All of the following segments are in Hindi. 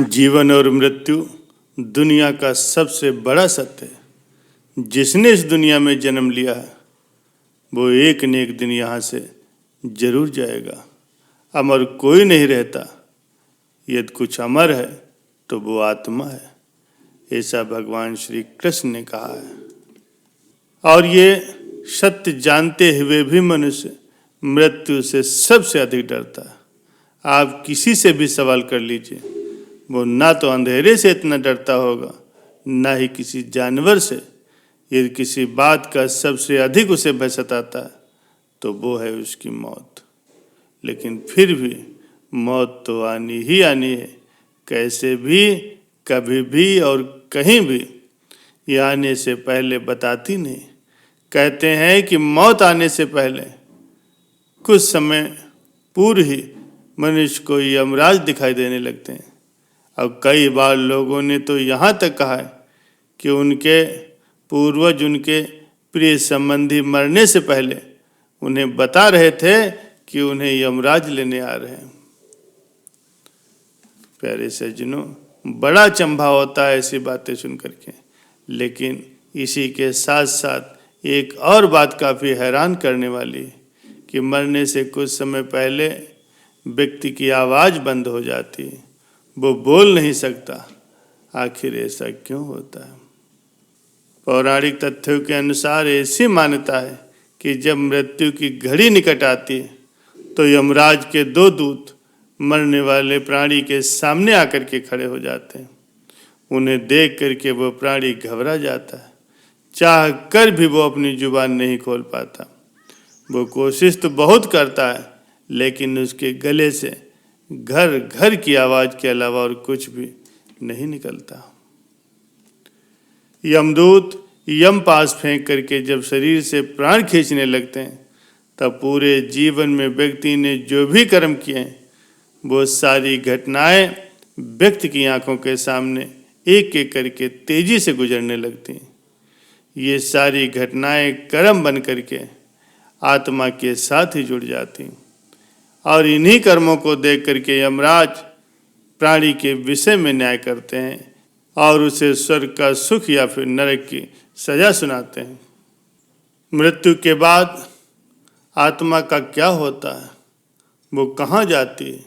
जीवन और मृत्यु दुनिया का सबसे बड़ा सत्य है। जिसने इस दुनिया में जन्म लिया है वो एक न एक दिन यहाँ से जरूर जाएगा। अमर कोई नहीं रहता, यदि कुछ अमर है तो वो आत्मा है, ऐसा भगवान श्री कृष्ण ने कहा है। और ये सत्य जानते हुए भी मनुष्य मृत्यु से सबसे अधिक डरता है। आप किसी से भी सवाल कर लीजिए, वो ना तो अंधेरे से इतना डरता होगा, ना ही किसी जानवर से। यदि किसी बात का सबसे अधिक उसे भय सताता है तो वो है उसकी मौत। लेकिन फिर भी मौत तो आनी ही आनी है, कैसे भी, कभी भी और कहीं भी। ये आने से पहले बताती नहीं। कहते हैं कि मौत आने से पहले कुछ समय पूर्व ही मनुष्य को यमराज दिखाई देने लगते हैं। अब कई बार लोगों ने तो यहाँ तक कहा है कि उनके पूर्वज उनके प्रिय संबंधी मरने से पहले उन्हें बता रहे थे कि उन्हें यमराज लेने आ रहे हैं। प्यारे सज्जनों, बड़ा चंभा होता है ऐसी बातें सुन करके। लेकिन इसी के साथ साथ एक और बात काफ़ी हैरान करने वाली है कि मरने से कुछ समय पहले व्यक्ति की आवाज़ बंद हो जाती है, वो बोल नहीं सकता। आखिर ऐसा क्यों होता है? पौराणिक तथ्यों के अनुसार ऐसी मान्यता है कि जब मृत्यु की घड़ी निकट आती है तो यमराज के दो दूत मरने वाले प्राणी के सामने आकर के खड़े हो जाते हैं। उन्हें देख करके वो प्राणी घबरा जाता है, चाह कर भी वो अपनी जुबान नहीं खोल पाता। वो कोशिश तो बहुत करता है, लेकिन उसके गले से घर घर की आवाज़ के अलावा और कुछ भी नहीं निकलता। यमदूत यम पास फेंक करके जब शरीर से प्राण खींचने लगते हैं तब पूरे जीवन में व्यक्ति ने जो भी कर्म किए हैं वो सारी घटनाएं व्यक्ति की आंखों के सामने एक एक करके तेजी से गुजरने लगती हैं। ये सारी घटनाएं कर्म बन करके आत्मा के साथ ही जुड़ जाती हैं और इन्हीं कर्मों को देख करके यमराज प्राणी के विषय में न्याय करते हैं और उसे स्वर्ग का सुख या फिर नरक की सजा सुनाते हैं। मृत्यु के बाद आत्मा का क्या होता है, वो कहाँ जाती है?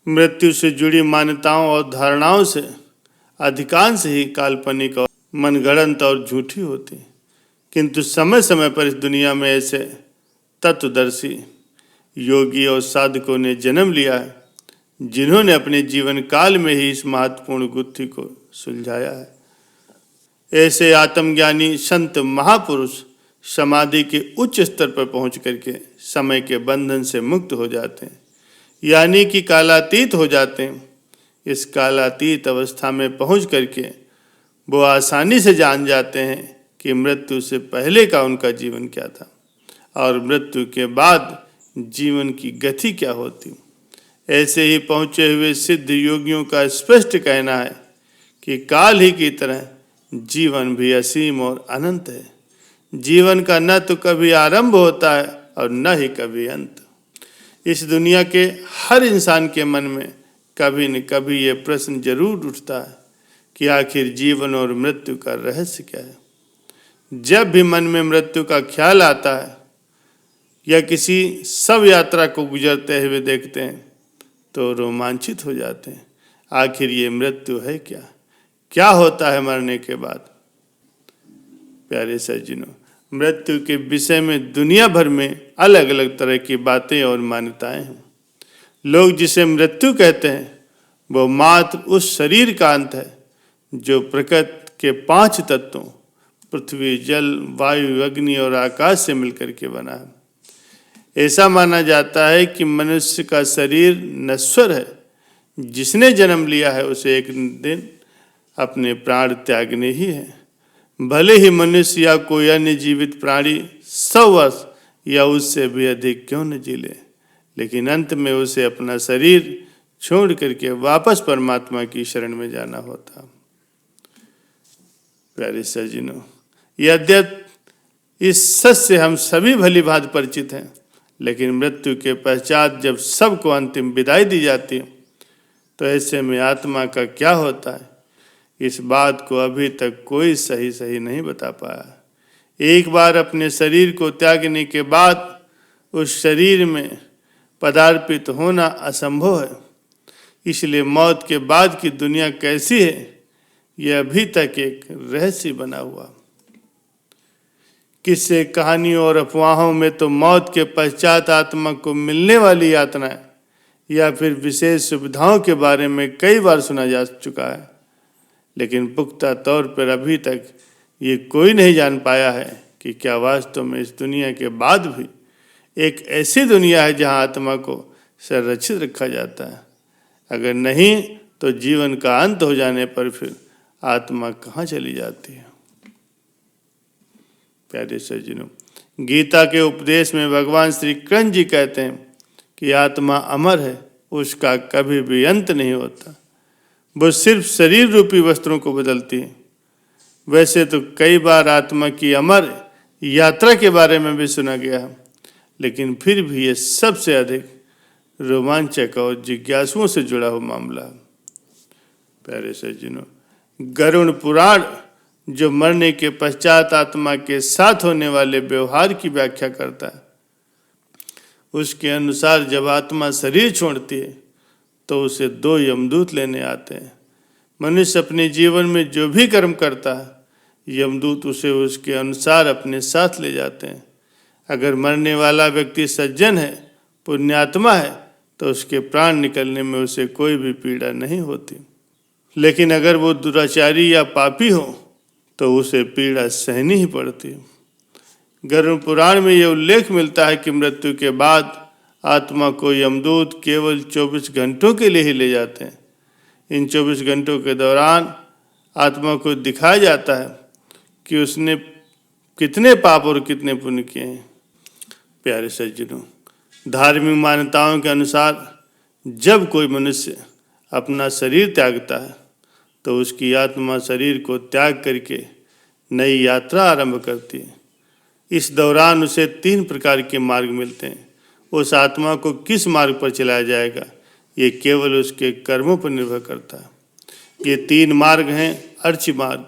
मृत्यु से जुड़ी मान्यताओं और धारणाओं से अधिकांश ही काल्पनिक और मनगढ़ंत और झूठी होती, किंतु समय समय पर इस दुनिया में ऐसे तत्वदर्शी योगी और साधकों ने जन्म लिया है जिन्होंने अपने जीवन काल में ही इस महत्वपूर्ण गुत्थी को सुलझाया है। ऐसे आत्मज्ञानी संत महापुरुष समाधि के उच्च स्तर पर पहुंच करके समय के बंधन से मुक्त हो जाते हैं, यानी कि कालातीत हो जाते हैं। इस कालातीत अवस्था में पहुंच करके वो आसानी से जान जाते हैं कि मृत्यु से पहले का उनका जीवन क्या था और मृत्यु के बाद जीवन की गति क्या होती। ऐसे ही पहुँचे हुए सिद्ध योगियों का स्पष्ट कहना है कि काल ही की तरह जीवन भी असीम और अनंत है। जीवन का न तो कभी आरंभ होता है और न ही कभी अंत। इस दुनिया के हर इंसान के मन में कभी न कभी ये प्रश्न जरूर उठता है कि आखिर जीवन और मृत्यु का रहस्य क्या है। जब भी मन में मृत्यु का ख्याल आता है या किसी शव यात्रा को गुजरते हुए देखते हैं तो रोमांचित हो जाते हैं। आखिर ये मृत्यु है क्या? क्या होता है मरने के बाद? प्यारे सज्जनों, मृत्यु के विषय में दुनिया भर में अलग अलग तरह की बातें और मान्यताएं हैं। लोग जिसे मृत्यु कहते हैं वो मात्र उस शरीर का अंत है जो प्रकृति के 5 तत्वों पृथ्वी, जल, वायु, अग्नि और आकाश से मिलकर के बना है। ऐसा माना जाता है कि मनुष्य का शरीर नश्वर है। जिसने जन्म लिया है उसे एक दिन अपने प्राण त्यागने ही है। भले ही मनुष्य या कोई अन्य जीवित प्राणी 100 वर्ष या उससे भी अधिक क्यों न जी ले, लेकिन अंत में उसे अपना शरीर छोड़ करके वापस परमात्मा की शरण में जाना होता। प्यारे सज्जनों, यद्यपि इस सच से हम सभी भली भांति परिचित हैं, लेकिन मृत्यु के पश्चात जब सबको अंतिम विदाई दी जाती है तो ऐसे में आत्मा का क्या होता है, इस बात को अभी तक कोई सही नहीं बता पाया। एक बार अपने शरीर को त्यागने के बाद उस शरीर में पदार्पित होना असंभव है। इसलिए मौत के बाद की दुनिया कैसी है, यह अभी तक एक रहस्य बना हुआ। किस्से, कहानियों और अफवाहों में तो मौत के पश्चात आत्मा को मिलने वाली यातनाएं या फिर विशेष सुविधाओं के बारे में कई बार सुना जा चुका है, लेकिन पुख्ता तौर पर अभी तक ये कोई नहीं जान पाया है कि क्या वास्तव में इस दुनिया के बाद भी एक ऐसी दुनिया है जहां आत्मा को संरक्षित रखा जाता है। अगर नहीं तो जीवन का अंत हो जाने पर फिर आत्मा कहाँ चली जाती है। प्यारे सज्जनों, गीता के उपदेश में भगवान श्री कृष्ण जी कहते हैं कि आत्मा अमर है, उसका कभी भी अंत नहीं होता, वो सिर्फ शरीर रूपी वस्त्रों को बदलती है। वैसे तो कई बार आत्मा की अमर यात्रा के बारे में भी सुना गया है, लेकिन फिर भी ये सबसे अधिक रोमांचक और जिज्ञासुओं से जुड़ा हुआ मामला। प्यारे सज्जनों, गरुड़ पुराण जो मरने के पश्चात आत्मा के साथ होने वाले व्यवहार की व्याख्या करता है, उसके अनुसार जब आत्मा शरीर छोड़ती है तो उसे 2 यमदूत लेने आते हैं। मनुष्य अपने जीवन में जो भी कर्म करता है, यमदूत उसे उसके अनुसार अपने साथ ले जाते हैं। अगर मरने वाला व्यक्ति सज्जन है, पुण्यात्मा है, तो उसके प्राण निकलने में उसे कोई भी पीड़ा नहीं होती। लेकिन अगर वो दुराचारी या पापी हो तो उसे पीड़ा सहनी ही पड़ती है। गरुड़ पुराण में यह उल्लेख मिलता है कि मृत्यु के बाद आत्मा को यमदूत केवल 24 घंटों के लिए ही ले जाते हैं। इन 24 घंटों के दौरान आत्मा को दिखाया जाता है कि उसने कितने पाप और कितने पुण्य किए हैं। प्यारे सज्जनों, धार्मिक मान्यताओं के अनुसार जब कोई मनुष्य अपना शरीर त्यागता है तो उसकी आत्मा शरीर को त्याग करके नई यात्रा आरंभ करती है। इस दौरान उसे 3 प्रकार के मार्ग मिलते हैं। उस आत्मा को किस मार्ग पर चलाया जाएगा, ये केवल उसके कर्मों पर निर्भर करता है। ये 3 मार्ग हैं: अर्च मार्ग,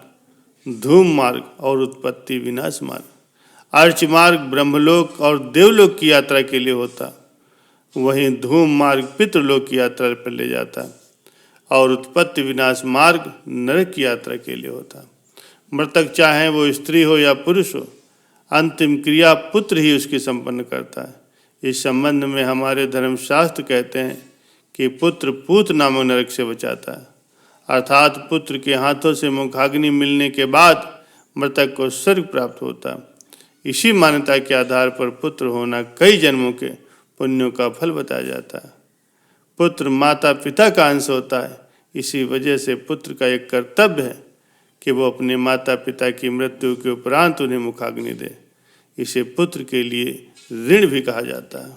धूम मार्ग और उत्पत्ति विनाश मार्ग। अर्च मार्ग ब्रह्मलोक और देवलोक की यात्रा के लिए होता, वहीं धूम मार्ग पितृलोक की यात्रा पर ले जाता और उत्पत्ति विनाश मार्ग नरक की यात्रा के लिए होता। मृतक चाहे वो स्त्री हो या पुरुष हो, अंतिम क्रिया पुत्र ही उसकी संपन्न करता है। इस संबंध में हमारे धर्मशास्त्र कहते हैं कि पुत्र पूत नामक नरक से बचाता है, अर्थात पुत्र के हाथों से मुखाग्नि मिलने के बाद मृतक को स्वर्ग प्राप्त होता है। इसी मान्यता के आधार पर पुत्र होना कई जन्मों के पुण्यों का फल बताया जाता है। पुत्र माता पिता का अंश होता है, इसी वजह से पुत्र का एक कर्तव्य है कि वो अपने माता पिता की मृत्यु के उपरांत उन्हें मुखाग्नि दे। इसे पुत्र के लिए ऋण भी कहा जाता है।